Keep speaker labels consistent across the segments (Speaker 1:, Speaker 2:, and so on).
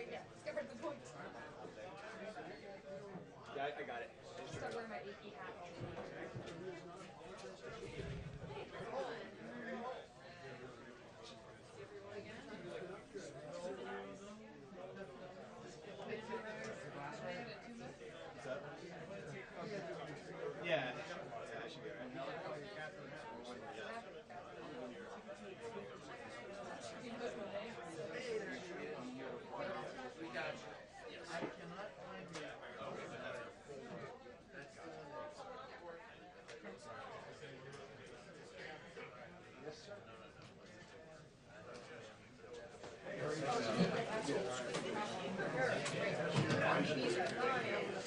Speaker 1: Yeah, I got it.
Speaker 2: Start wearing my achy hat.
Speaker 1: Yeah. Yeah, I should be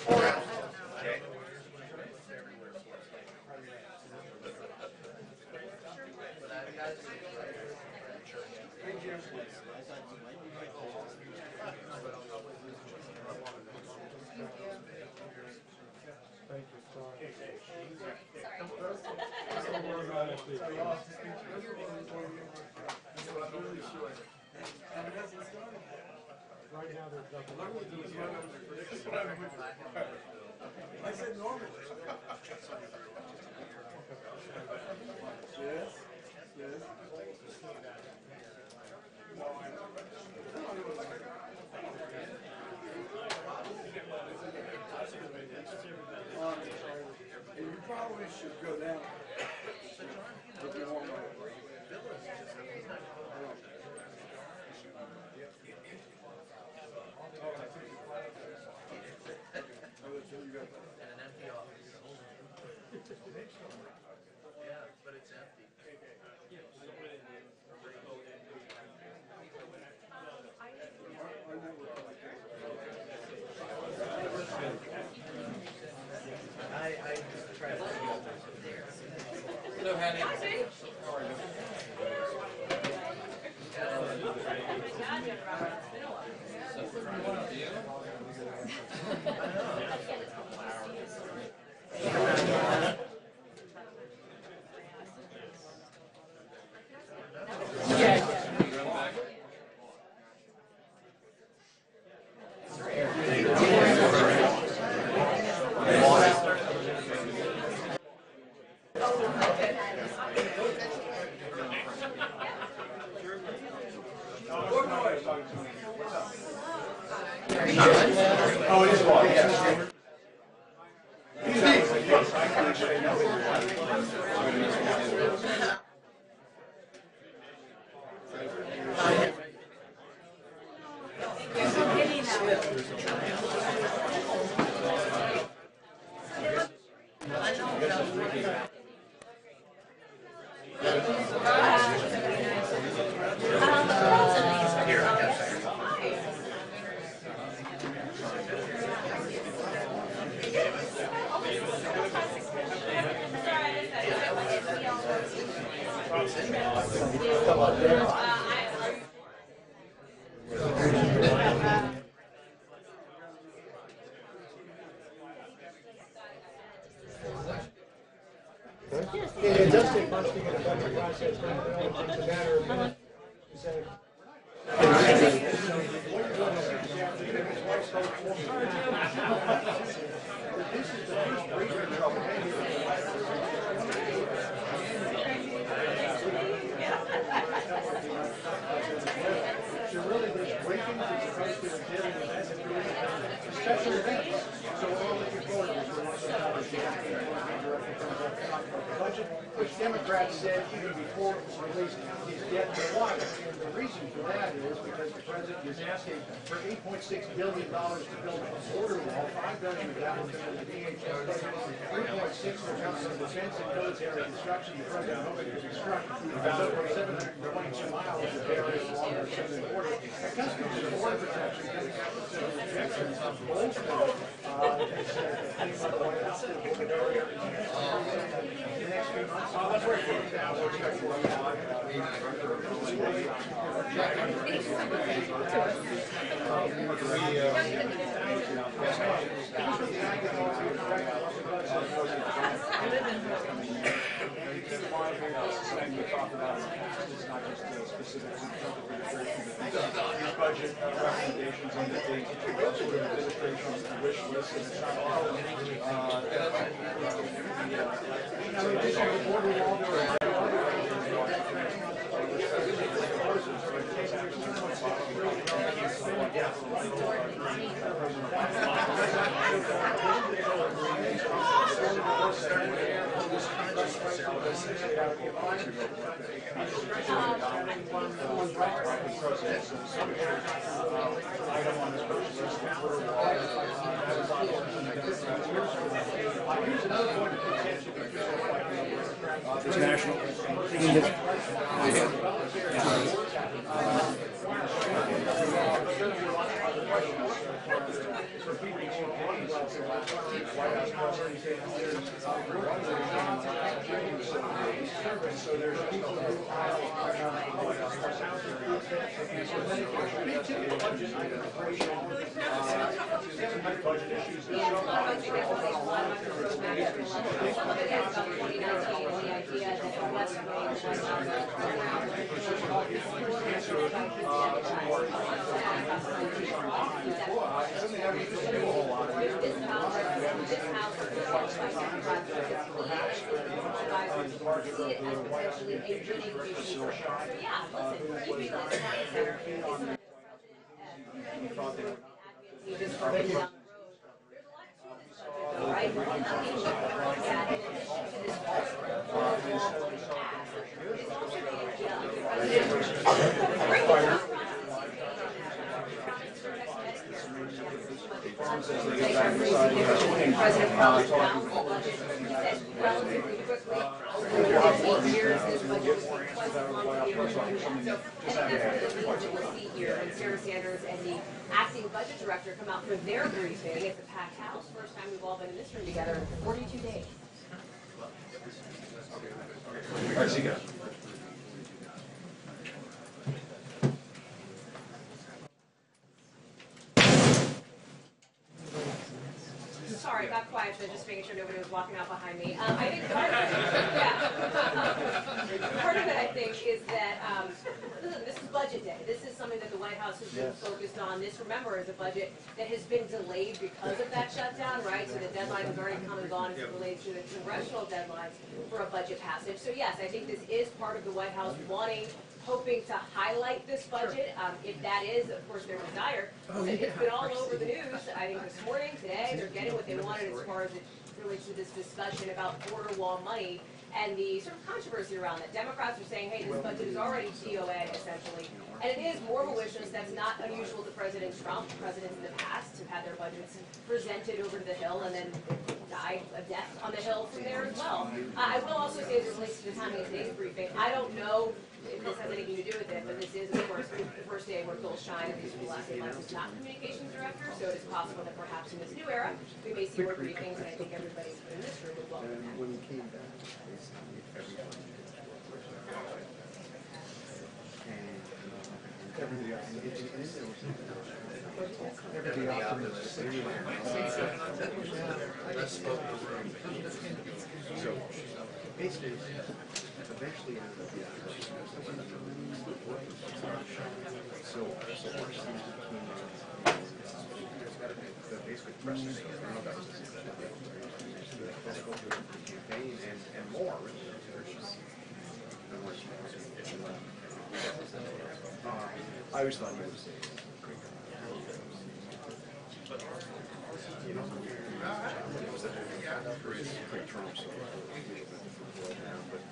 Speaker 1: alright.
Speaker 3: Right now, there's nothing. I said normally. Yes, yes. And you probably should go down. If you want to.
Speaker 4: And an empty office. Yeah, but it's empty. I just tried to
Speaker 5: Hello, Hattie.
Speaker 3: Oh, it is water, yes. It does take months to get a budget process done. It's a matter of minutes. This is the first breaker trouble. So really, there's breakings as opposed to dealing with that. Special events. So we're all looking forward to this. We want to know how the budget, which Democrats said even before it was released is dead in the water. And the reason for that is because the president is asking for $8.6 billion to build a border wall, $5 billion of that will come from the DHS budget, $3.6 will come from defense and military construction. The president hoping to construct about 722 miles of barriers along our southern border. The Customs and Border Protection coming out with some projections of bolster the next few months. That's where it is now. We're expecting thing we talked about in the past. It's not just specific to administration, but these budget recommendations and the sort of administration wish list, and it's not all of
Speaker 5: It's national.
Speaker 3: So there's people who budget issues.
Speaker 2: Some of it is about 2019, the idea that the West Wing was President Trump announced the budget. He said relatively quickly, over 15 years, this budget was twice as long as the original. So I think that's one of the things that we'll see here. And Sarah Sanders and the acting budget director come out for their briefing at the packed house. First time we've all been in this room together in 42 days.
Speaker 3: All right, see you guys.
Speaker 2: Sorry, got quiet, so just making sure nobody was walking out behind me. I think part of it, I think, is that listen, this is budget day. This is something that the White House has been focused on. This, remember, is a budget that has been delayed because of that shutdown, right? So the deadline has already come and gone as it relates to the congressional deadlines for a budget passage. So yes, I think this is part of the White House hoping to highlight this budget. If that is, of course, their desire. It's been all over the news. I think this morning, today, they're getting what they wanted as far as it relates to this discussion about border wall money and the sort of controversy around it. Democrats are saying, hey, this budget is already DOA, essentially. And it is more of a wish list that's not unusual to President Trump. Presidents in the past have had their budgets presented over to the Hill and then died a death on the Hill from there as well. I will also say, as it relates to the timing of today's briefing, I don't know if this has anything to do with it, but this is, of course, the first day where Phil Shine, at least for the last 8 months, is not communications director, so it is possible that perhaps in this new era, we may see more briefings, and I think everybody in this room would welcome that.
Speaker 5: When we came back, basically everyone everybody else, so basically, eventually ended up being so the basic press campaign and more. I always thought he was you know, great Trump, so but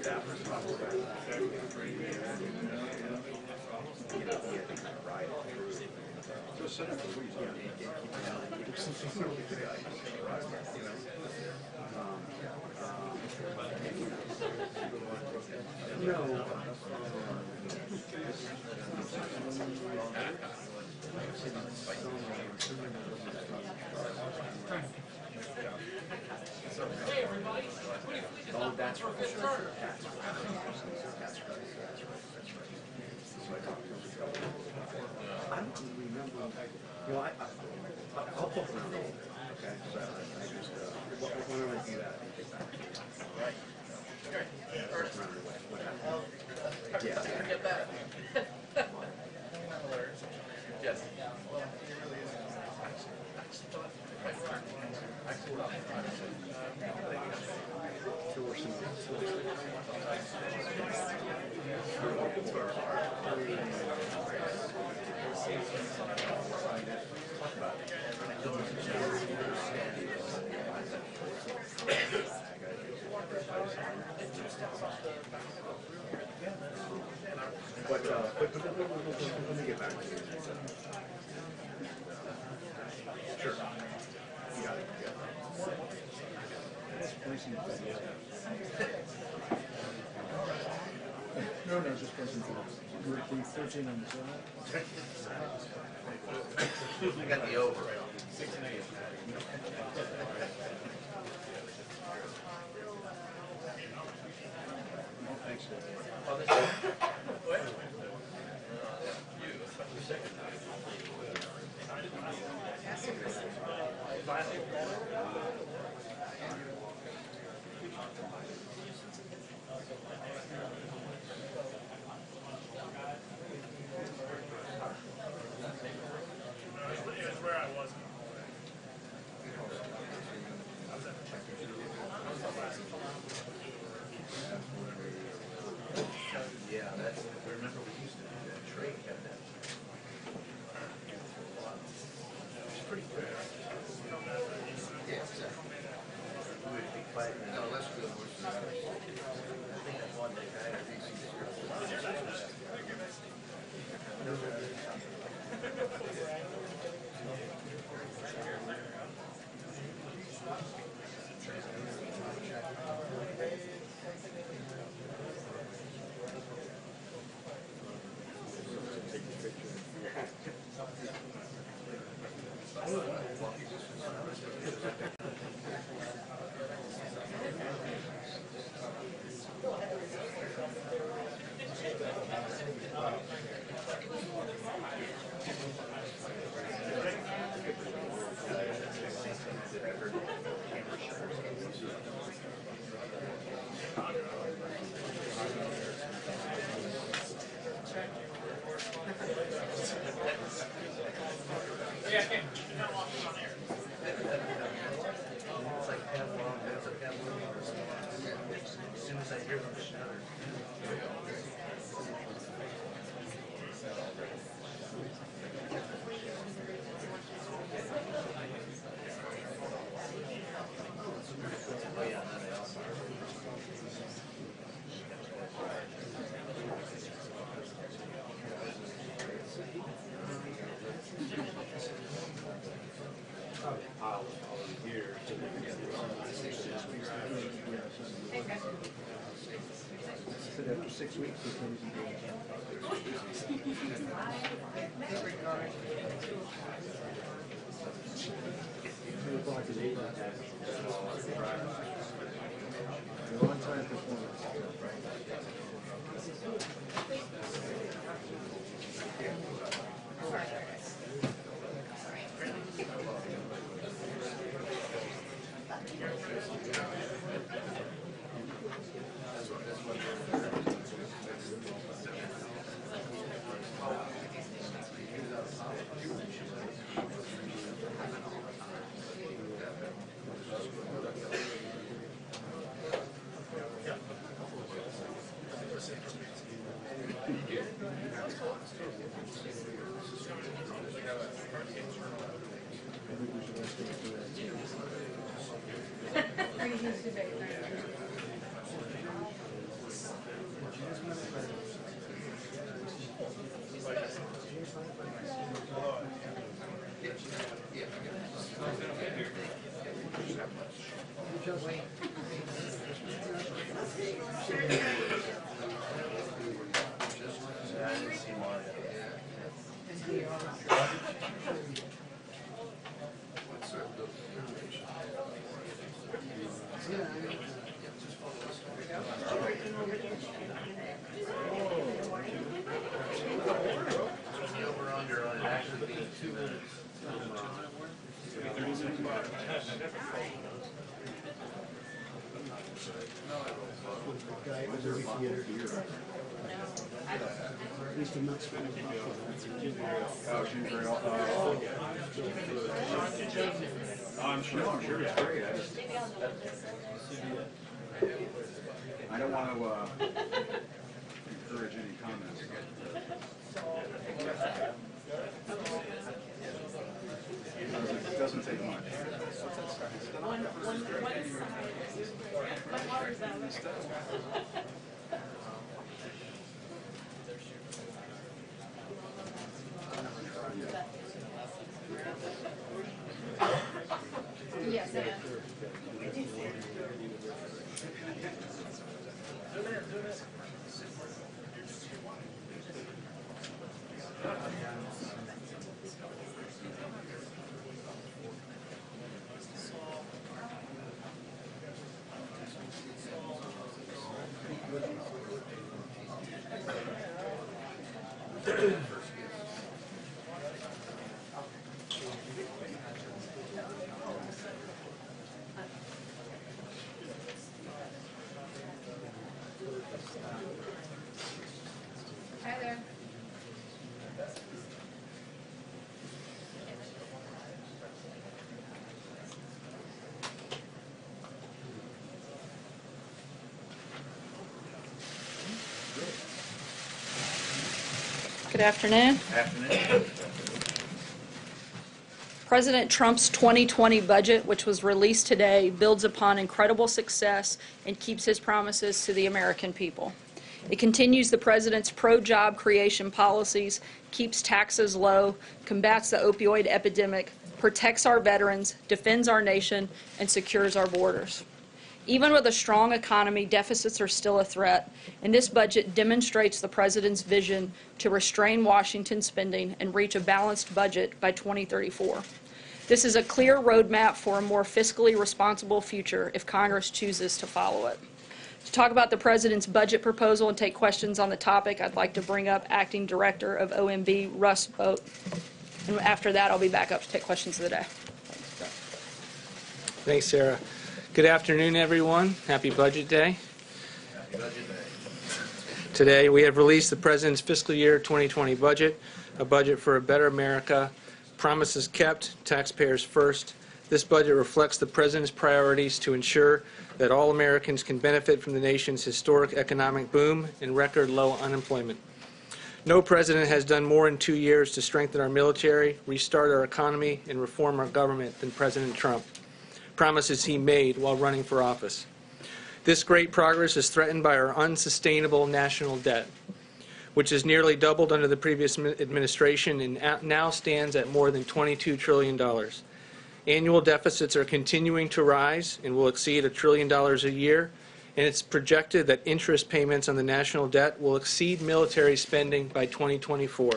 Speaker 5: that was probably you know, he had to kind of ride it through. So set up the reason, you know, no.
Speaker 6: Hey everybody,
Speaker 5: Oh, that's right. That's right. I don't remember. You know, I'll book around. Okay, so I just when I do that, I take that. But let me get back to you. Sure. Yeah.
Speaker 3: No, just pressing for the 13 on the side.
Speaker 4: I got the over.
Speaker 3: Thanks.
Speaker 4: Oh, this is. Yeah, that's, remember we used to do that trade, had that. It's pretty good. Yeah, exactly. We would be fighting. No, that's good. I think I won that guy. I think he's It's like Pavlov, that's a Pavlov response. As soon as I hear them shudder. Oh yeah, no, they also are.
Speaker 3: Said after 6 weeks, he comes and You're on time performance.
Speaker 4: I didn't see Mario. The over-under on it actually being 2 minutes.
Speaker 3: At least I'm not spending enough for
Speaker 5: Oh, she's very, I'm sure it's great. I don't want to encourage any comments. doesn't take much.
Speaker 6: Yes, I am. Hi there.
Speaker 7: Good afternoon. President Trump's 2020 budget, which was released today, builds upon incredible success and keeps his promises to the American people. It continues the president's pro-job creation policies, keeps taxes low, combats the opioid epidemic, protects our veterans, defends our nation, and secures our borders. Even with a strong economy, deficits are still a threat, and this budget demonstrates the president's vision to restrain Washington spending and reach a balanced budget by 2034. This is a clear roadmap for a more fiscally responsible future if Congress chooses to follow it. To talk about the president's budget proposal and take questions on the topic, I'd like to bring up Acting Director of OMB, Russ Boat. And after that, I'll be back up to take questions of the day.
Speaker 8: Thanks, Sarah. Good afternoon, everyone. Happy Budget Day.
Speaker 4: Happy Budget Day.
Speaker 8: Today, we have released the President's fiscal year 2020 budget, a budget for a better America, promises kept, taxpayers first. This budget reflects the President's priorities to ensure that all Americans can benefit from the nation's historic economic boom and record low unemployment. No president has done more in 2 years to strengthen our military, restart our economy, and reform our government than President Trump. Promises he made while running for office. This great progress is threatened by our unsustainable national debt, which has nearly doubled under the previous administration and now stands at more than $22 trillion. Annual deficits are continuing to rise and will exceed $1 trillion a year, and it's projected that interest payments on the national debt will exceed military spending by 2024.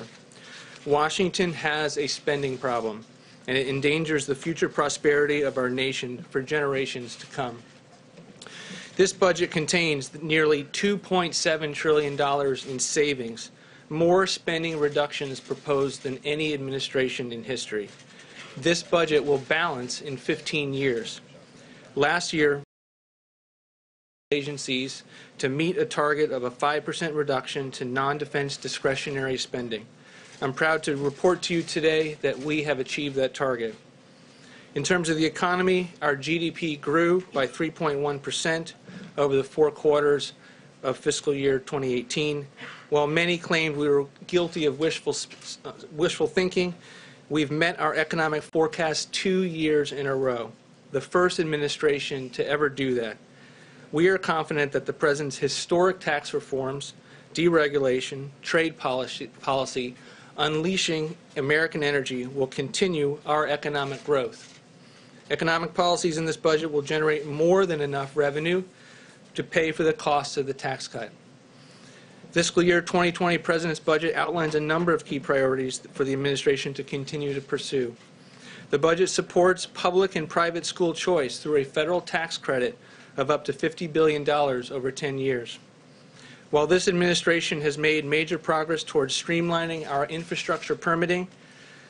Speaker 8: Washington has a spending problem, and it endangers the future prosperity of our nation for generations to come. This budget contains nearly $2.7 trillion in savings, more spending reductions proposed than any administration in history. This budget will balance in 15 years. Last year, agencies to meet a target of a 5% reduction to non-defense discretionary spending. I'm proud to report to you today that we have achieved that target. In terms of the economy, our GDP grew by 3.1% over the 4 quarters of fiscal year 2018. While many claimed we were guilty of wishful thinking, we've met our economic forecast 2 years in a row, the first administration to ever do that. We are confident that the President's historic tax reforms, deregulation, trade policy, unleashing American energy will continue our economic growth. Economic policies in this budget will generate more than enough revenue to pay for the costs of the tax cut. Fiscal year 2020 President's budget outlines a number of key priorities for the administration to continue to pursue. The budget supports public and private school choice through a federal tax credit of up to $50 billion over 10 years. While this administration has made major progress towards streamlining our infrastructure permitting,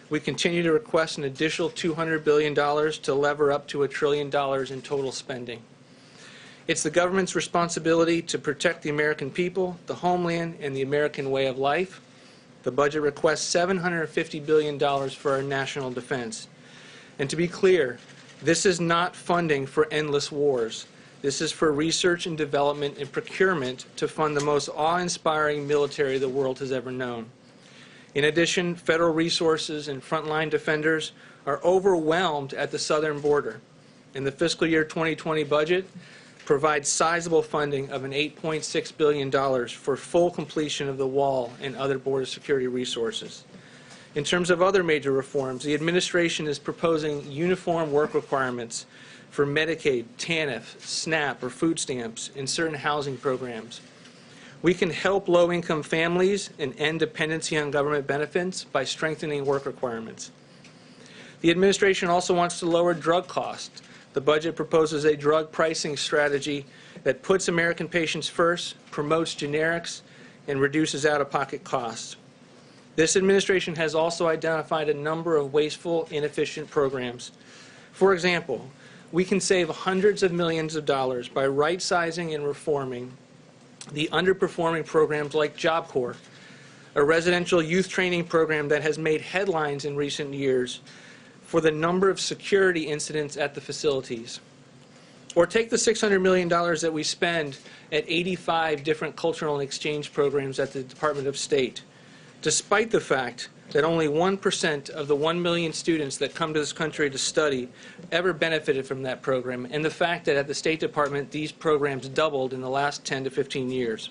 Speaker 8: we continue to request an additional $200 billion to lever up to $1 trillion in total spending. It's the government's responsibility to protect the American people, the homeland, and the American way of life. The budget requests $750 billion for our national defense. And to be clear, this is not funding for endless wars. This is for research and development and procurement to fund the most awe-inspiring military the world has ever known. In addition, federal resources and frontline defenders are overwhelmed at the southern border. In the fiscal year 2020 budget, provides sizable funding of an $8.6 billion for full completion of the wall and other border security resources. In terms of other major reforms, the administration is proposing uniform work requirements for Medicaid, TANF, SNAP, or food stamps in certain housing programs. We can help low-income families and end dependency on government benefits by strengthening work requirements. The administration also wants to lower drug costs. The budget proposes a drug pricing strategy that puts American patients first, promotes generics, and reduces out-of-pocket costs. This administration has also identified a number of wasteful, inefficient programs. For example, we can save hundreds of millions of dollars by right-sizing and reforming the underperforming programs like Job Corps, a residential youth training program that has made headlines in recent years for the number of security incidents at the facilities. Or take the $600 million that we spend at 85 different cultural and exchange programs at the Department of State, despite the fact that only 1% of the 1 million students that come to this country to study ever benefited from that program, and the fact that at the State Department these programs doubled in the last 10 to 15 years.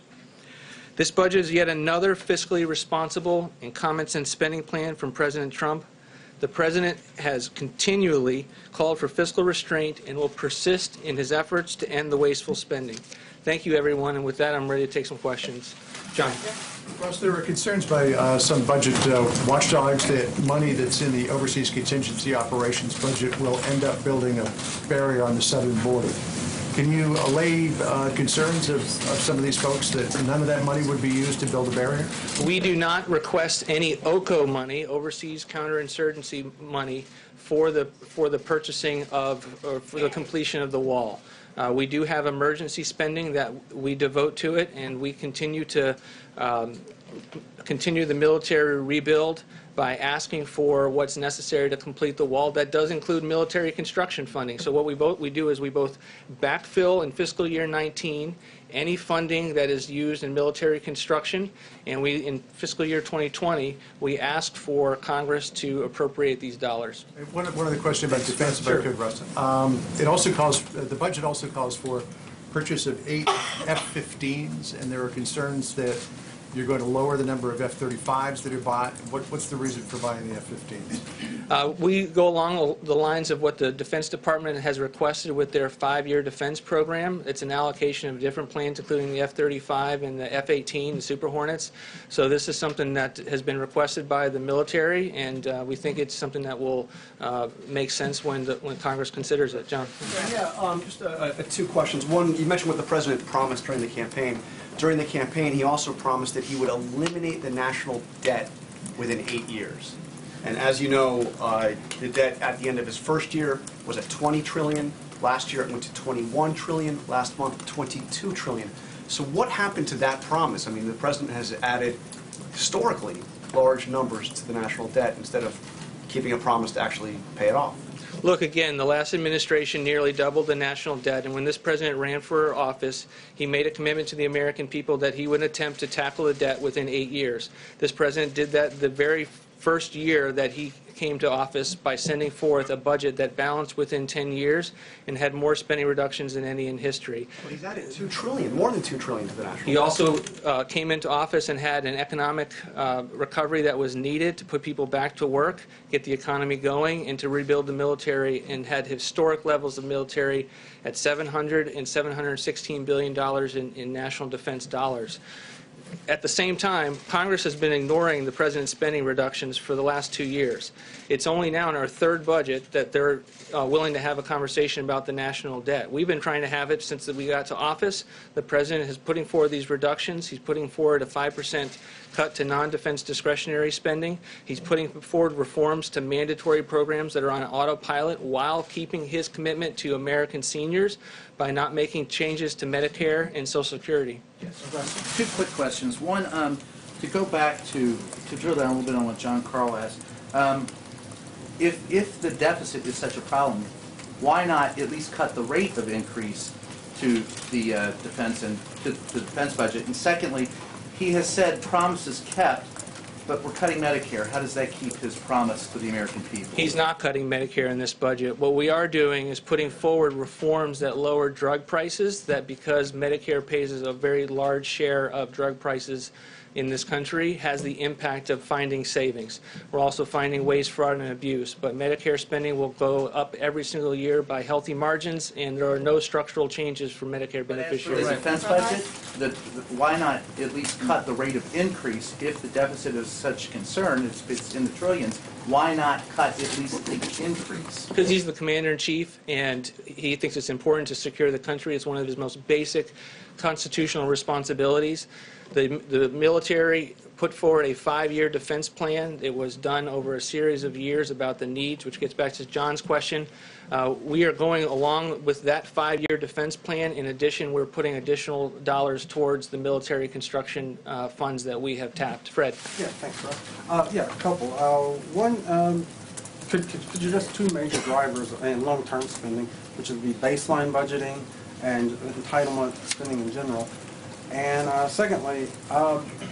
Speaker 8: This budget is yet another fiscally responsible and common sense spending plan from President Trump. The President has continually called for fiscal restraint and will persist in his efforts to end the wasteful spending. Thank you, everyone, and with that, I'm ready to take some questions. John.
Speaker 3: Russ, there are concerns by some budget watchdogs that money that's in the overseas contingency operations budget will end up building a barrier on the southern border. Can you allay concerns of some of these folks that none of that money would be used to build a barrier?
Speaker 8: We do not request any OCO money, overseas counterinsurgency money, for the purchasing of, or for the completion of the wall. We do have emergency spending that we devote to it, and we continue to continue the military rebuild by asking for what's necessary to complete the wall. That does include military construction funding. So what we do is we both backfill in fiscal year 19 any funding that is used in military construction, and we, in fiscal year 2020, we asked for Congress to appropriate these dollars.
Speaker 3: One other question about defense, if I could, Russ. It also calls, the budget also calls for purchase of 8 F-15s, and there are concerns that you're going to lower the number of F-35s that are bought. What's the reason for buying the F-15s?
Speaker 8: We go along the lines of what the Defense Department has requested with their 5-year defense program. It's an allocation of different planes, including the F-35 and the F-18, the Super Hornets. So this is something that has been requested by the military, and we think it's something that will make sense when Congress considers it. John?
Speaker 1: Yeah, just 2 questions. One, you mentioned what the President promised during the campaign. During the campaign, he also promised that he would eliminate the national debt within 8 years. And as you know, the debt at the end of his first year was at $20 trillion. Last year it went to $21 trillion. Last month, $22 trillion. So what happened to that promise? I mean, the President has added historically large numbers to the national debt instead of keeping a promise to actually pay it off.
Speaker 8: Look, again, the last administration nearly doubled the national debt, and when this president ran for office, he made a commitment to the American people that he would attempt to tackle the debt within 8 years. This president did that the very first year that he came to office by sending forth a budget that balanced within 10 years and had more spending reductions than any in history.
Speaker 1: Well, he's added $2 trillion, more than $2 trillion to the national debt.
Speaker 8: He also came into office and had an economic recovery that was needed to put people back to work, get the economy going, and to rebuild the military, and had historic levels of military at $700 and $716 billion in national defense dollars. At the same time, Congress has been ignoring the president's spending reductions for the last 2 years. It's only now in our third budget that they're willing to have a conversation about the national debt. We've been trying to have it since we got to office. The president is putting forward these reductions. He's putting forward a 5% cut to non-defense discretionary spending. He's putting forward reforms to mandatory programs that are on autopilot while keeping his commitment to American seniors by not making changes to Medicare and Social Security.
Speaker 9: Yes, Russ, 2 quick questions. One, to go back to drill down a little bit on what John Carl asked. If the deficit is such a problem, why not at least cut the rate of increase to the defense and to the defense budget? And secondly, he has said promises kept but we're cutting Medicare. How does that keep his promise to the American people?
Speaker 8: He's not cutting Medicare in this budget. What we are doing is putting forward reforms that lower drug prices, that because Medicare pays a very large share of drug prices in this country, has the impact of finding savings. We're also finding waste, fraud, and abuse. But Medicare spending will go up every single year by healthy margins, and there are no structural changes for Medicare beneficiaries.
Speaker 9: The defense budget, why not at least cut the rate of increase if the deficit is such concern, it's in the trillions, why not cut at least the increase?
Speaker 8: Because he's the commander-in-chief, and he thinks it's important to secure the country. It's one of his most basic constitutional responsibilities. The military put forward a 5-year defense plan. It was done over a series of years about the needs, which gets back to John's question. We are going along with that 5-year defense plan. In addition, we're putting additional dollars towards the military construction funds that we have tapped. Fred.
Speaker 10: Yeah, thanks, Russ. Yeah, a couple. One, could you just two major drivers in long-term spending, which would be baseline budgeting and entitlement spending in general. And secondly,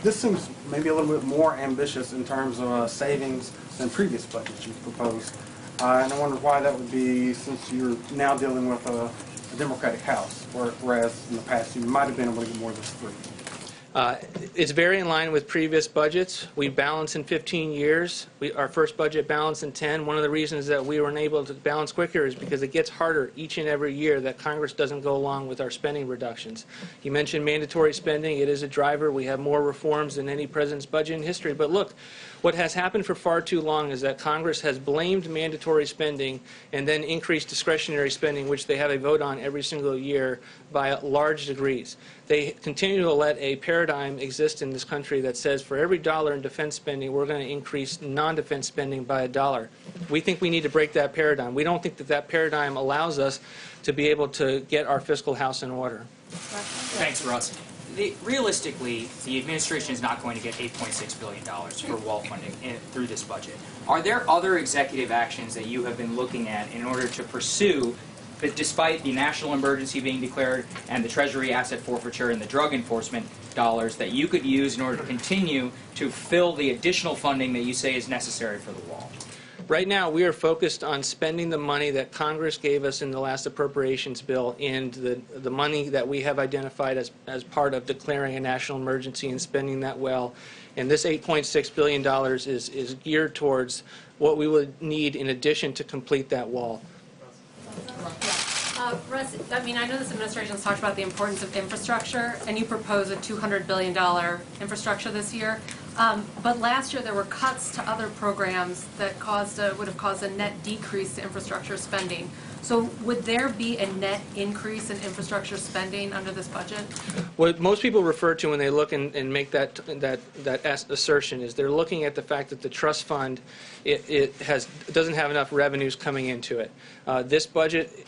Speaker 10: this seems maybe a little bit more ambitious in terms of savings than previous budgets you've proposed. And I wonder why that would be, since you're now dealing with a Democratic House, whereas in the past you might have been able to get more than 3.
Speaker 8: It's very in line with previous budgets. We balance in 15 years. Our first budget balanced in 10. One of the reasons that we were unable to balance quicker is because it gets harder each and every year that Congress doesn't go along with our spending reductions. You mentioned mandatory spending. It is a driver. We have more reforms than any president's budget in history. But look, what has happened for far too long is that Congress has blamed mandatory spending and then increased discretionary spending, which they have a vote on every single year by large degrees. They continue to let a paradigm exist in this country that says for every dollar in defense spending, we're going to increase non-defense spending by $1. We think we need to break that paradigm. We don't think that that paradigm allows us to be able to get our fiscal house in order.
Speaker 11: Thanks, Russ. Realistically, the administration is not going to get $8.6 billion for wall funding through this budget. Are there other executive actions that you have been looking at in order to pursue, but despite the national emergency being declared and the Treasury asset forfeiture and the drug enforcement dollars, that you could use in order to continue to fill the additional funding that you say is necessary for the wall?
Speaker 8: Right now, we are focused on spending the money that Congress gave us in the last appropriations bill and the money that we have identified as part of declaring a national emergency and spending that well. And this $8.6 billion is geared towards what we would need in addition to complete that wall.
Speaker 12: Russ, I mean, I know this administration has talked about the importance of infrastructure, and you propose a $200 billion infrastructure this year. But last year there were cuts to other programs that would have caused a net decrease to infrastructure spending. So would there be a net increase in infrastructure spending under this budget?
Speaker 8: What most people refer to when they look and make that assertion is they're looking at the fact that the trust fund doesn't have enough revenues coming into it. This budget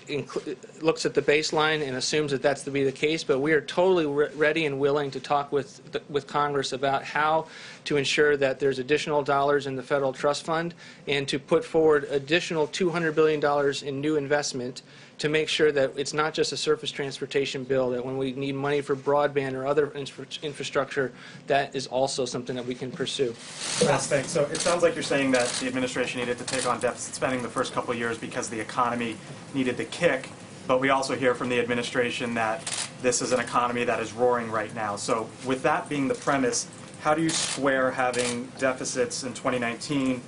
Speaker 8: looks at the baseline and assumes that that's to be the case, but we are totally ready and willing to talk with Congress about how to ensure that there's additional dollars in the federal trust fund and to put forward additional $200 billion in new investment to make sure that it's not just a surface transportation bill, that when we need money for broadband or other infrastructure, that is also something that we can pursue.
Speaker 13: Yes, thanks. So it sounds like you're saying that the administration needed to take on deficit spending the first couple of years because the economy needed the kick, but we also hear from the administration that this is an economy that is roaring right now. So with that being the premise, how do you square having deficits in 2019,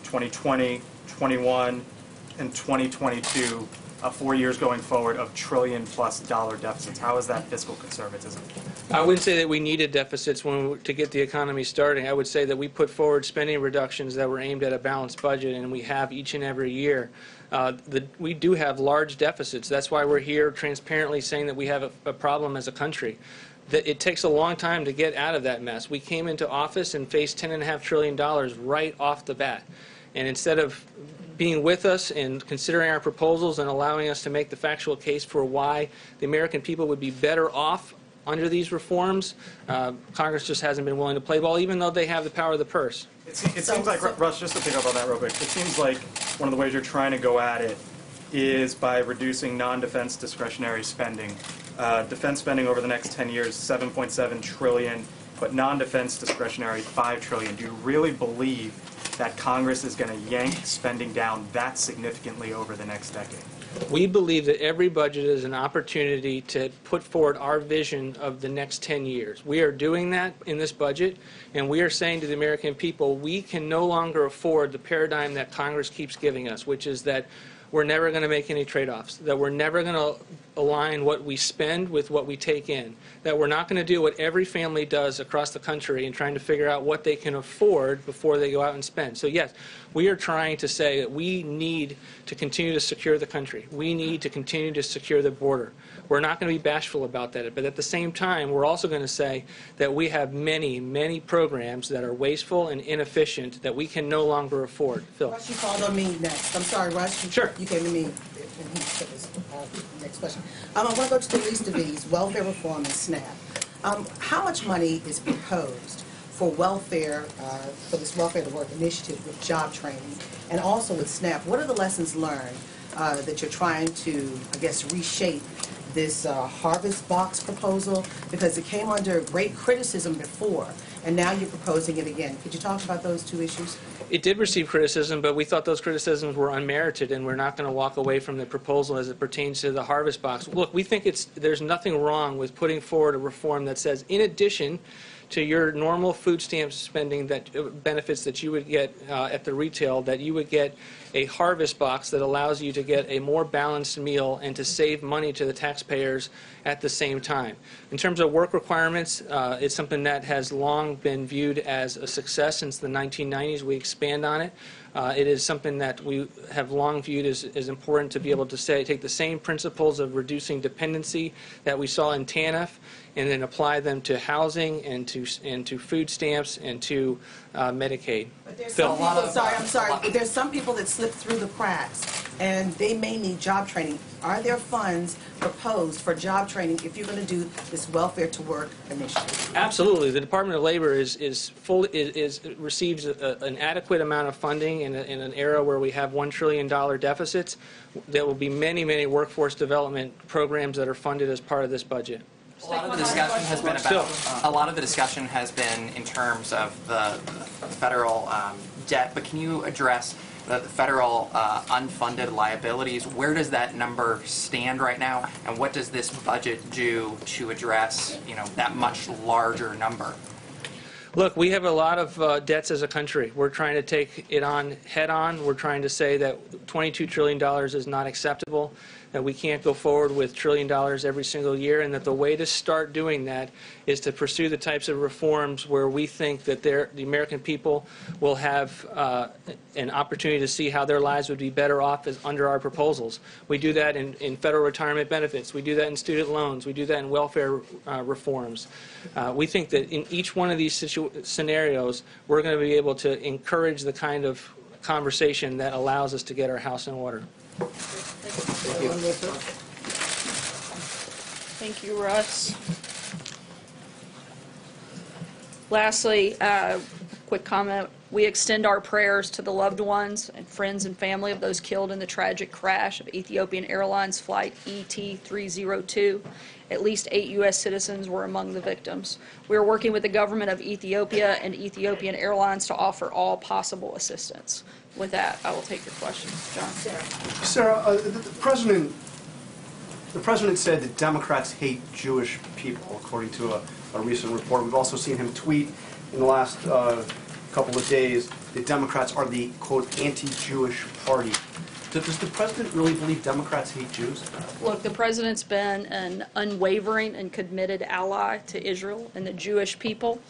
Speaker 13: 2020, 21, and 2022, 4 years going forward of $1 trillion+ deficits? How is that fiscal conservatism?
Speaker 8: I wouldn't say that we needed deficits to get the economy starting. I would say that we put forward spending reductions that were aimed at a balanced budget, and we have each and every year. We do have large deficits. That's why we're here transparently saying that we have a problem as a country. That it takes a long time to get out of that mess. We came into office and faced $10.5 trillion right off the bat. And instead of being with us and considering our proposals and allowing us to make the factual case for why the American people would be better off under these reforms, Congress just hasn't been willing to play ball, even though they have the power of the purse.
Speaker 13: It seems like, Russ, just to pick up on that real quick, it seems like one of the ways you're trying to go at it is by reducing non-defense discretionary spending. Defense spending over the next 10 years, $7.7 trillion but non-defense discretionary $5 trillion. Do you really believe that Congress is going to yank spending down that significantly over the next decade?
Speaker 8: We believe that every budget is an opportunity to put forward our vision of the next 10 years. We are doing that in this budget, and we are saying to the American people, we can no longer afford the paradigm that Congress keeps giving us, which is that we're never going to make any trade-offs, that we're never going to align what we spend with what we take in, that we're not going to do what every family does across the country in trying to figure out what they can afford before they go out and spend. So yes, we are trying to say that we need to continue to secure the country. We need to continue to secure the border. We're not going to be bashful about that, but at the same time, we're also going to say that we have many, many programs that are wasteful and inefficient that we can no longer afford. Phil.
Speaker 14: Russ, you called on me next. I'm sorry, Russ.
Speaker 8: Sure.
Speaker 14: You came to me, and he took his next question. I want to go to the least of these, welfare reform and SNAP. How much money is proposed for welfare, for this welfare to work initiative with job training, and also with SNAP? What are the lessons learned that you're trying to, I guess, reshape this harvest box proposal, because it came under great criticism before, and now you're proposing it again. Could you talk about those two issues?
Speaker 8: It did receive criticism, but we thought those criticisms were unmerited, and we're not going to walk away from the proposal as it pertains to the harvest box. Look, we think there's nothing wrong with putting forward a reform that says, in addition to your normal food stamps spending, that benefits that you would get at the retail, that you would get a harvest box that allows you to get a more balanced meal and to save money to the taxpayers at the same time. In terms of work requirements, it's something that has long been viewed as a success since the 1990s. We expand on it. It is something that we have long viewed as important to be able to take the same principles of reducing dependency that we saw in TANF and then apply them to housing and to food stamps and to Medicaid.
Speaker 14: But there's some people, I'm sorry, but there's some people that slip through the cracks, and they may need job training. Are there funds proposed for job training if you're going to do this welfare to work initiative?
Speaker 8: Absolutely. The Department of Labor receives an adequate amount of funding in an era where we have $1 trillion deficits. There will be many, many workforce development programs that are funded as part of this budget.
Speaker 11: A lot of the discussion has been in terms of the federal debt, but can you address the federal unfunded liabilities? Where does that number stand right now, and what does this budget do to address, that much larger number?
Speaker 8: Look, we have a lot of debts as a country. We're trying to take it on head on. We're trying to say that $22 trillion is not acceptable, that we can't go forward with $1 trillion every single year, and that the way to start doing that is to pursue the types of reforms where we think that the American people will have an opportunity to see how their lives would be better off under our proposals. We do that in federal retirement benefits. We do that in student loans. We do that in welfare reforms. We think that in each one of these scenarios, we're going to be able to encourage the kind of conversation that allows us to get our house in order.
Speaker 14: Thank you.
Speaker 7: Thank you, Russ. Lastly, quick comment. We extend our prayers to the loved ones and friends and family of those killed in the tragic crash of Ethiopian Airlines Flight ET-302. At least 8 U.S. citizens were among the victims. We are working with the government of Ethiopia and Ethiopian Airlines to offer all possible assistance. With that, I will take your questions. John.
Speaker 1: Sarah, the president said that Democrats hate Jewish people, according to a recent report. We've also seen him tweet in the last couple of days that Democrats are the, quote, anti-Jewish party. Does the president really believe Democrats hate Jews?
Speaker 7: Look, the president's been an unwavering and committed ally to Israel and the Jewish people.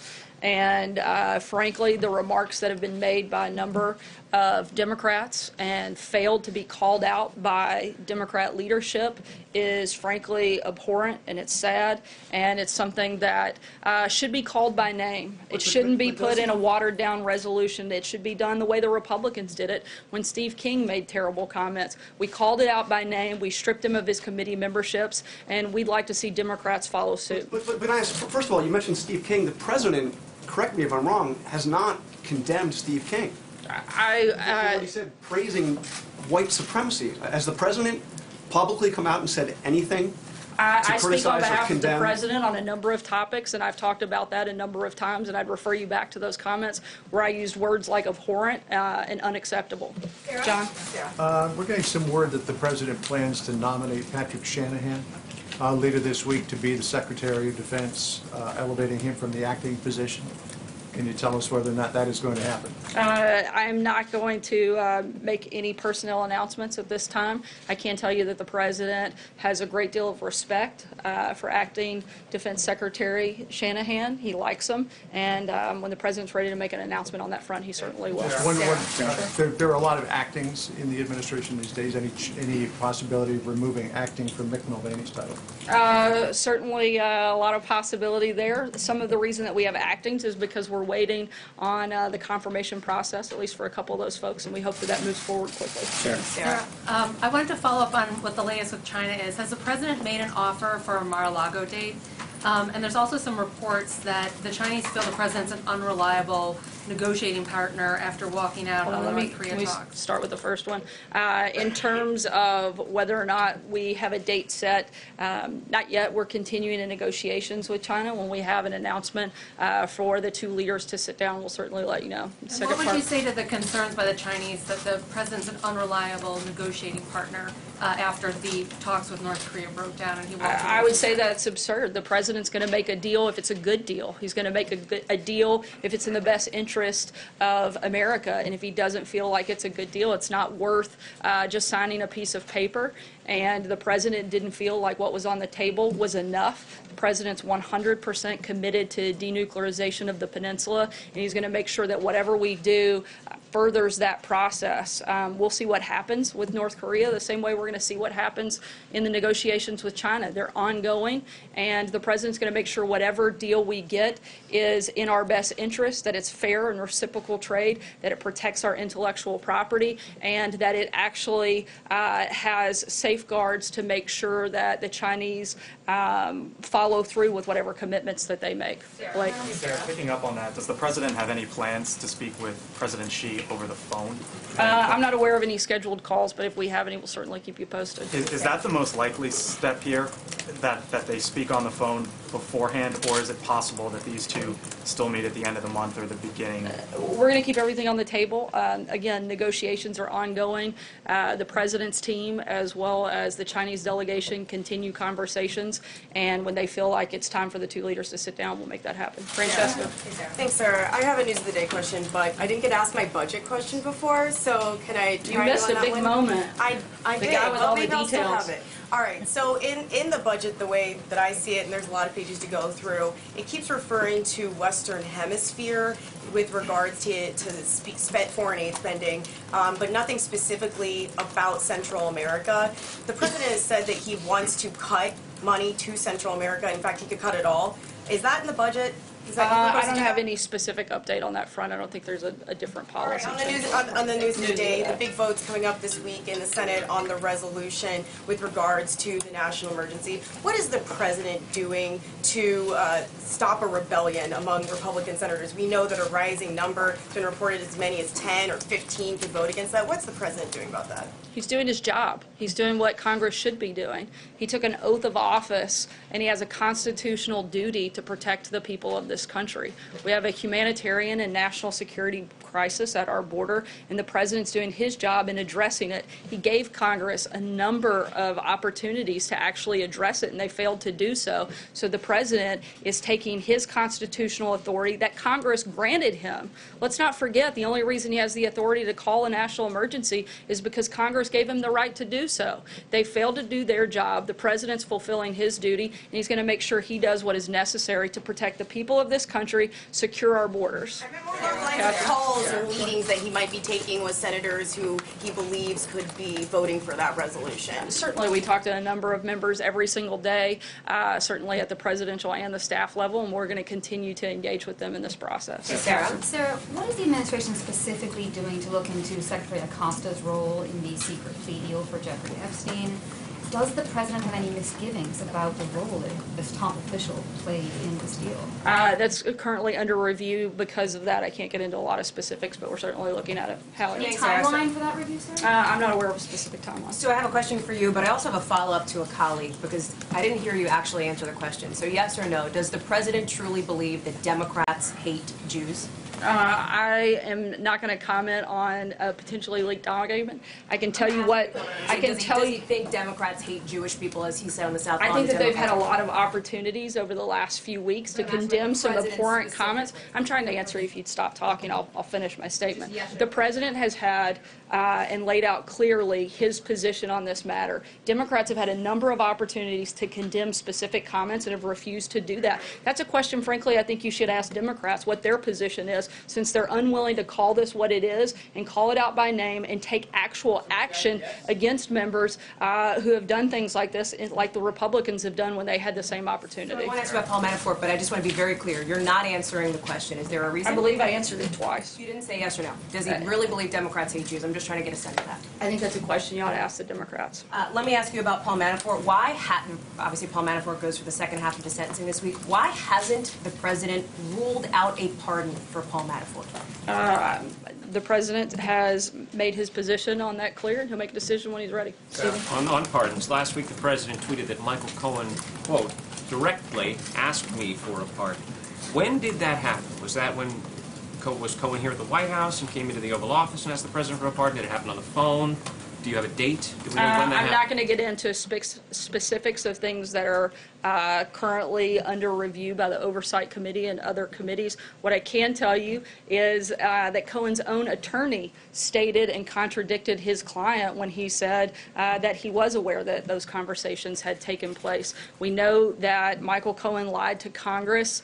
Speaker 7: And frankly, the remarks that have been made by a number of Democrats and failed to be called out by Democrat leadership is frankly abhorrent, and it's sad, and it's something that should be called by name. It shouldn't be put in a watered-down resolution. It should be done the way the Republicans did it when Steve King made terrible comments. We called it out by name. We stripped him of his committee memberships, and we'd like to see Democrats follow suit.
Speaker 1: But first of all, you mentioned Steve King. The president, correct me if I'm wrong, has not condemned Steve King. He said praising white supremacy. Has the president publicly come out and said anything
Speaker 7: I speak on
Speaker 1: criticize or
Speaker 7: behalf of the
Speaker 1: condemn?
Speaker 7: president on a number of topics, and I've talked about that a number of times, and I'd refer you back to those comments where I used words like abhorrent and unacceptable. John?
Speaker 3: We're getting some word that the president plans to nominate Patrick Shanahan later this week to be the Secretary of Defense, elevating him from the acting position. Can you tell us whether or not that is going to happen?
Speaker 7: I'm not going to make any personnel announcements at this time. I can tell you that the president has a great deal of respect for acting Defense Secretary Shanahan. He likes him, and when the president's ready to make an announcement on that front, he certainly will.
Speaker 3: There are a lot of actings in the administration these days. Any possibility of removing acting from Mick Mulvaney's title?
Speaker 7: Certainly a lot of possibility there. Some of the reason that we have actings is because we're waiting on the confirmation process, at least for a couple of those folks, and we hope that that moves forward quickly.
Speaker 12: Sarah, I wanted to follow up on what the latest with China is. Has the president made an offer for a Mar-a-Lago date? And there's also some reports that the Chinese feel the president's an unreliable negotiating partner after walking out on the North Korea talks.
Speaker 7: Can we start with the first one? In terms of whether or not we have a date set, not yet. We're continuing in negotiations with China. When we have an announcement for the two leaders to sit down, we'll certainly let you know.
Speaker 12: And what would you say to the concerns by the Chinese that the president's an unreliable negotiating partner after the talks with North Korea broke down and he walked away?
Speaker 7: I would say that's absurd. The president's going to make a deal if it's a good deal. He's going to make a deal if it's in the best interest of America. And if he doesn't feel like it's a good deal, it's not worth just signing a piece of paper. And the president didn't feel like what was on the table was enough. The president's 100% committed to denuclearization of the peninsula, and he's going to make sure that whatever we do furthers that process. We'll see what happens with North Korea the same way we're going to see what happens in the negotiations with China. They're ongoing, and the president's going to make sure whatever deal we get is in our best interest, that it's fair and reciprocal trade, that it protects our intellectual property, and that it actually has safeguards to make sure that the Chinese follow through with whatever commitments that they make.
Speaker 13: Sarah, picking up on that, does the president have any plans to speak with President Xi over the phone?
Speaker 7: I'm not aware of any scheduled calls, but if we have any, we'll certainly keep you posted.
Speaker 13: Is that the most likely step here, that they speak on the phone beforehand, or is it possible that these two still meet at the end of the month or the beginning?
Speaker 7: We're going to keep everything on the table. Again, negotiations are ongoing. The president's team, as well as the Chinese delegation, continue conversations, and when they feel like it's time for the two leaders to sit down, we'll make that happen. Francesca.
Speaker 15: Thanks, Sarah. I have a News of the Day question, but I didn't get asked my budget question before, so can I
Speaker 7: You missed a big moment.
Speaker 15: I
Speaker 7: The
Speaker 15: did.
Speaker 7: guy with all the
Speaker 15: Maybe I'll still
Speaker 7: details.
Speaker 15: have it. All right, so in the budget, the way that I see it, and there's a lot of pages to go through, it keeps referring to Western Hemisphere with regards to foreign aid spending, but nothing specifically about Central America. The president has said that he wants to cut money to Central America. In fact, he could cut it all. Is that in the budget?
Speaker 7: I don't have any specific update on that front. I don't think there's a different policy.
Speaker 15: On the news of the day, the big vote's coming up this week in the Senate on the resolution with regards to the national emergency. What is the president doing to stop a rebellion among Republican senators? We know that a rising number has been reported as many as 10 or 15 could vote against that. What's the president doing about that?
Speaker 7: He's doing his job. He's doing what Congress should be doing. He took an oath of office, and he has a constitutional duty to protect the people of this country. We have a humanitarian and national security crisis at our border, and the president's doing his job in addressing it. He gave Congress a number of opportunities to actually address it, and they failed to do so. So the president is taking his constitutional authority that Congress granted him. Let's not forget, the only reason he has the authority to call a national emergency is because Congress gave him the right to do so. They failed to do their job. The president's fulfilling his duty, and he's going to make sure he does what is necessary to protect the people of this country, secure our borders.
Speaker 15: Calls or meetings that he might be taking with senators who he believes could be voting for that resolution.
Speaker 7: Certainly, we talk to a number of members every single day, certainly at the presidential and the staff level, and we're going to continue to engage with them in this process.
Speaker 6: Sarah, what is the administration specifically doing to look into Secretary Acosta's role in the secret plea deal for Jeffrey Epstein? Does the president have any misgivings about the role that this top official played in this deal?
Speaker 7: That's currently under review. Because of that, I can't get into a lot of specifics, but we're certainly looking at it. How
Speaker 6: Any timeline for that review, sir?
Speaker 7: I'm not aware of a specific timeline.
Speaker 15: So I have a question for you, but I also have a follow-up to a colleague, because I didn't hear you actually answer the question. So yes or no, does the president truly believe that Democrats hate Jews?
Speaker 7: I am not going to comment on a potentially leaked document. I can tell you what I can tell
Speaker 15: Does
Speaker 7: you.
Speaker 15: he think Democrats hate Jewish people, as he said on the South
Speaker 7: I
Speaker 15: Lawn?
Speaker 7: think that they've had a lot of opportunities over the last few weeks to condemn some abhorrent comments. I'm trying to answer. If you'd stop talking, I'll finish my statement. The president has had and laid out clearly his position on this matter. Democrats have had a number of opportunities to condemn specific comments and have refused to do that. That's a question, frankly, I think you should ask Democrats what their position is, since they're unwilling to call this what it is and call it out by name and take actual action against members who have done things like this, like the Republicans have done when they had the same opportunity.
Speaker 15: I want to ask about Paul Manafort, but I just want to be very clear. You're not answering the question. Is there a reason?
Speaker 7: I believe I answered it twice.
Speaker 15: You didn't say yes or no. Does he really believe Democrats hate Jews? I'm just trying to get a sense of that.
Speaker 7: I think that's a question you ought to ask the Democrats.
Speaker 15: Let me ask you about Paul Manafort. Why hadn't, obviously Paul Manafort goes for the second half of the sentencing this week, why hasn't the president ruled out a pardon for Paul Manafort?
Speaker 7: The president has made his position on that clear, and he'll make a decision when he's ready.
Speaker 16: On pardons, last week the president tweeted that Michael Cohen, quote, directly asked me for a pardon. When did that happen? Was that when was Cohen here at the White House and came into the Oval Office and asked the president for a pardon? Did it happen on the phone? Do you have a date? Do we know when that
Speaker 7: I'm
Speaker 16: happened?
Speaker 7: not going to get into specifics of things that are currently under review by the Oversight Committee and other committees. What I can tell you is that Cohen's own attorney stated and contradicted his client when he said that he was aware that those conversations had taken place. We know that Michael Cohen lied to Congress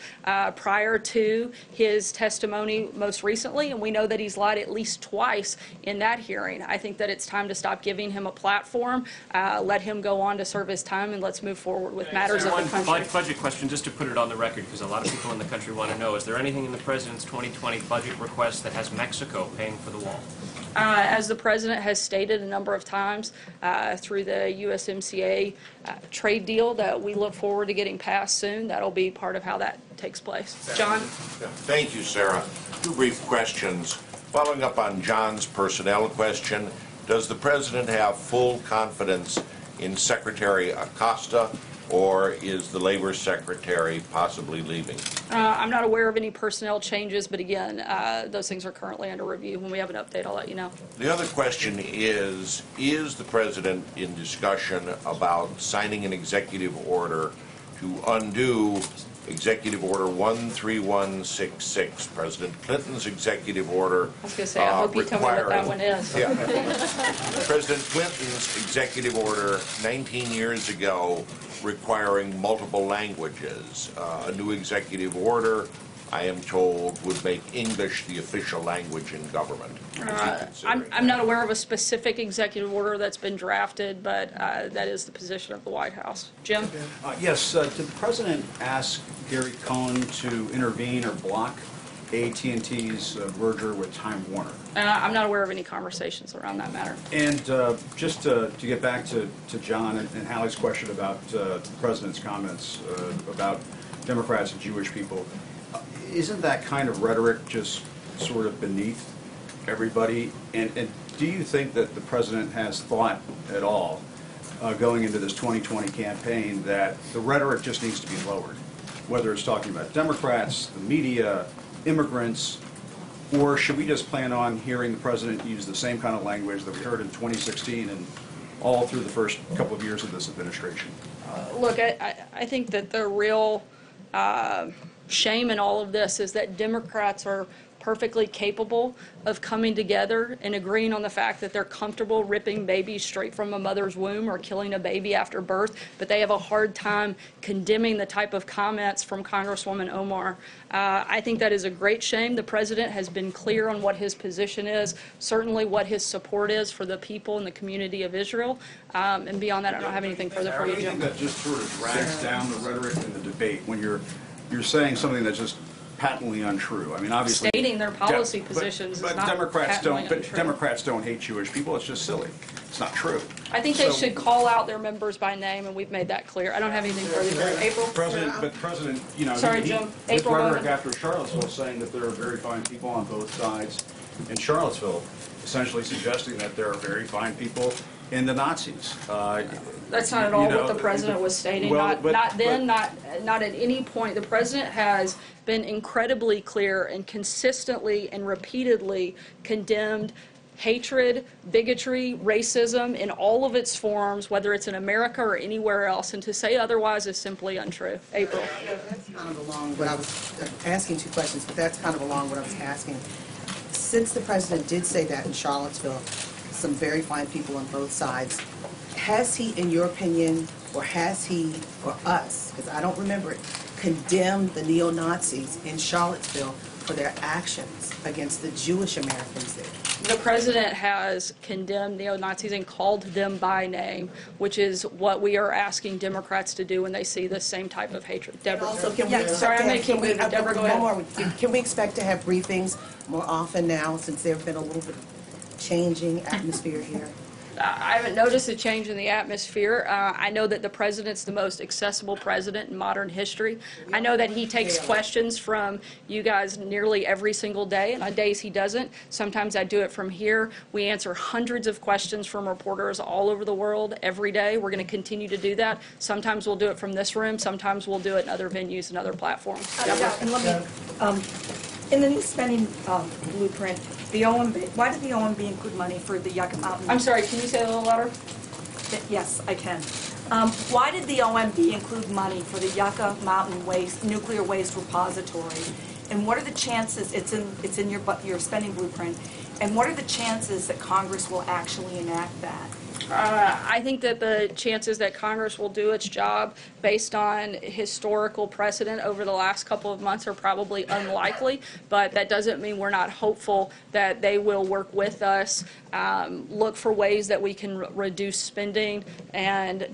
Speaker 7: prior to his testimony most recently, and we know that he's lied at least twice in that hearing. I think that it's time to stop giving him a platform, let him go on to serve his time, and let's move forward with matters of the country.
Speaker 16: One budget question, just to put it on the record, because a lot of people in the country want to know, is there anything in the president's 2020 budget request that has Mexico paying for the wall?
Speaker 7: As the president has stated a number of times through the USMCA trade deal that we look forward to getting passed soon, that'll be part of how that takes place. John?
Speaker 17: Thank you, Sarah. Two brief questions. Following up on John's personnel question, does the president have full confidence in Secretary Acosta, or is the Labor Secretary possibly leaving?
Speaker 7: I'm not aware of any personnel changes, but again, those things are currently under review. When we have an update, I'll let you know.
Speaker 17: The other question is the president in discussion about signing an executive order to undo Executive Order 13166, President Clinton's executive order.
Speaker 7: I was going to say, I hope you tell me what that one is.
Speaker 17: Yeah. President Clinton's executive order 19 years ago requiring multiple languages. A new executive order, I am told, would make English the official language in government.
Speaker 7: I'm not aware of a specific executive order that's been drafted, but that is the position of the White House. Jim?
Speaker 18: Yes. Did the president ask Gary Cohn to intervene or block AT&T's merger with Time Warner?
Speaker 7: I'm not aware of any conversations around that matter.
Speaker 18: And just to get back to John and Hallie's question about the president's comments about Democrats and Jewish people, isn't that kind of rhetoric just sort of beneath everybody? And do you think that the president has thought at all, going into this 2020 campaign, that the rhetoric just needs to be lowered? Whether it's talking about Democrats, the media, immigrants, or should we just plan on hearing the president use the same kind of language that we heard in 2016 and all through the first couple of years of this administration?
Speaker 7: Look, I think that the real shame in all of this is that Democrats are perfectly capable of coming together and agreeing on the fact that they're comfortable ripping babies straight from a mother's womb or killing a baby after birth, but they have a hard time condemning the type of comments from Congresswoman Omar. I think that is a great shame. The president has been clear on what his position is, certainly what his support is for the people and the community of Israel, and beyond that, I don't have anything further for you, Jim.
Speaker 18: I think that just sort of drags down the rhetoric in the debate when you're saying something that just patently untrue. I mean, obviously
Speaker 7: Stating their policy positions is
Speaker 18: but
Speaker 7: not
Speaker 18: Democrats
Speaker 7: patently
Speaker 18: don't. But
Speaker 7: untrue.
Speaker 18: Democrats don't hate Jewish people. It's just silly. It's not true.
Speaker 7: I think they
Speaker 18: So-
Speaker 7: should call out their members by name, and we've made that clear. I don't have anything further to April?
Speaker 18: President, you know,
Speaker 7: Sorry,
Speaker 18: he-
Speaker 7: Jim.
Speaker 18: his
Speaker 7: April,
Speaker 18: rhetoric
Speaker 7: go ahead.
Speaker 18: after Charlottesville saying that there are very fine people on both sides in Charlottesville, essentially suggesting that there are very fine people in the Nazis.
Speaker 7: That's not at all
Speaker 18: you know,
Speaker 7: what the president was stating.
Speaker 18: well,
Speaker 7: Not,
Speaker 18: but-
Speaker 7: not then,
Speaker 18: but-
Speaker 7: not at any point. The president has been incredibly clear and consistently and repeatedly condemned hatred, bigotry, racism in all of its forms, whether it's in America or anywhere else. And to say otherwise is simply untrue. April.
Speaker 14: That's kind of along what I was asking, two questions, but that's kind of along what I was asking. Since the president did say that in Charlottesville, some very fine people on both sides, has he, in your opinion, or has he, or us, because I don't remember it, condemned the neo-Nazis in Charlottesville for their actions against the Jewish Americans there?
Speaker 7: The president has condemned neo-Nazis and called them by name, which is what we are asking Democrats to do when they see this same type of hatred. Deborah.
Speaker 14: Also, can we expect
Speaker 7: Sorry, I'm
Speaker 14: to
Speaker 7: going to keep
Speaker 14: have-
Speaker 7: moving. Deborah, go
Speaker 14: one
Speaker 7: ahead.
Speaker 14: more. Can we expect to have briefings more often now, since there have been a little bit of changing atmosphere here?
Speaker 7: I haven't noticed a change in the atmosphere. I know that the president's the most accessible president in modern history. I know that he takes questions from you guys nearly every single day, and on days he doesn't. Sometimes I do it from here. We answer hundreds of questions from reporters all over the world every day. We're going to continue to do that. Sometimes we'll do it from this room. Sometimes we'll do it in other venues and other platforms.
Speaker 19: Yeah, and let me, in the new spending blueprint, the OMB, why did the OMB include money for the Yucca Mountain?
Speaker 7: I'm sorry, can you say it a little louder?
Speaker 19: Yes, I can. Why did the OMB include money for the Yucca Mountain nuclear waste repository? And what are the chances, it's in your spending blueprint, and what are the chances that Congress will actually enact that?
Speaker 7: I think that the chances that Congress will do its job based on historical precedent over the last couple of months are probably unlikely, but that doesn't mean we're not hopeful that they will work with us, look for ways that we can reduce spending and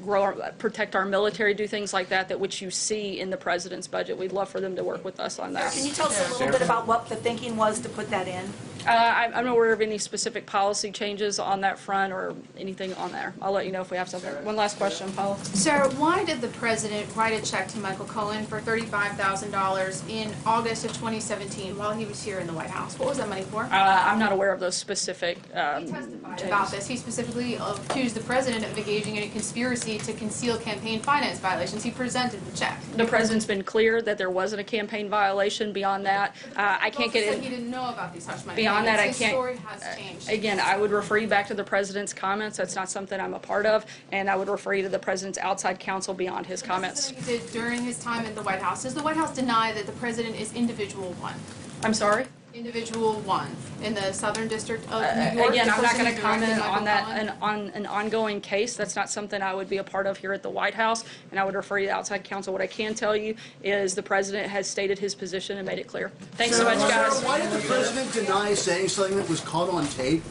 Speaker 7: protect our military, do things like that, which you see in the president's budget. We'd love for them to work with us on that.
Speaker 19: Can you tell us a little bit about what the thinking was to put that in?
Speaker 7: I'm not aware of any specific policy changes on that front or anything on there. I'll let you know if we have something. One last question, Paula.
Speaker 20: Sarah, why did the president write a check to Michael Cohen for $35,000 in August of 2017 while he was here in the White House? What was that money for?
Speaker 7: I'm not aware of those specific
Speaker 20: About this, he specifically accused the president of engaging in a conspiracy to conceal campaign finance violations. He presented the check.
Speaker 7: The president's been clear that there wasn't a campaign violation. Beyond that, I can't get
Speaker 20: He
Speaker 7: in.
Speaker 20: didn't know about these hush money
Speaker 7: Beyond that, I
Speaker 20: payments. His
Speaker 7: can't.
Speaker 20: story has changed.
Speaker 7: Again, I would refer you back to the president's comments. That's not something I'm a part of, and I would refer you to the president's outside counsel beyond his comments.
Speaker 20: He did during his time in the White House. Does the White House deny that the president is individual one?
Speaker 7: I'm sorry?
Speaker 20: Individual one in the Southern District of New York?
Speaker 7: Again,
Speaker 20: the
Speaker 7: I'm not
Speaker 20: person
Speaker 7: going
Speaker 20: who
Speaker 7: to comment
Speaker 20: directed
Speaker 7: on
Speaker 20: Michael
Speaker 7: that
Speaker 20: Cohen?
Speaker 7: on an ongoing case. That's not something I would be a part of here at the White House, and I would refer you to outside counsel. What I can tell you is the president has stated his position and made it clear. Thanks so much, guys.
Speaker 1: Why did the president deny saying something that was caught on tape,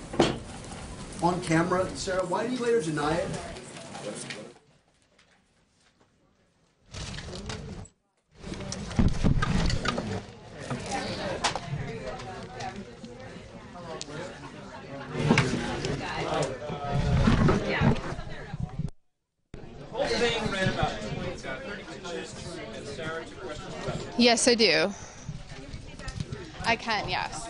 Speaker 1: on camera? Sarah, why did he later deny it?
Speaker 20: Yes, I do. I can, yes.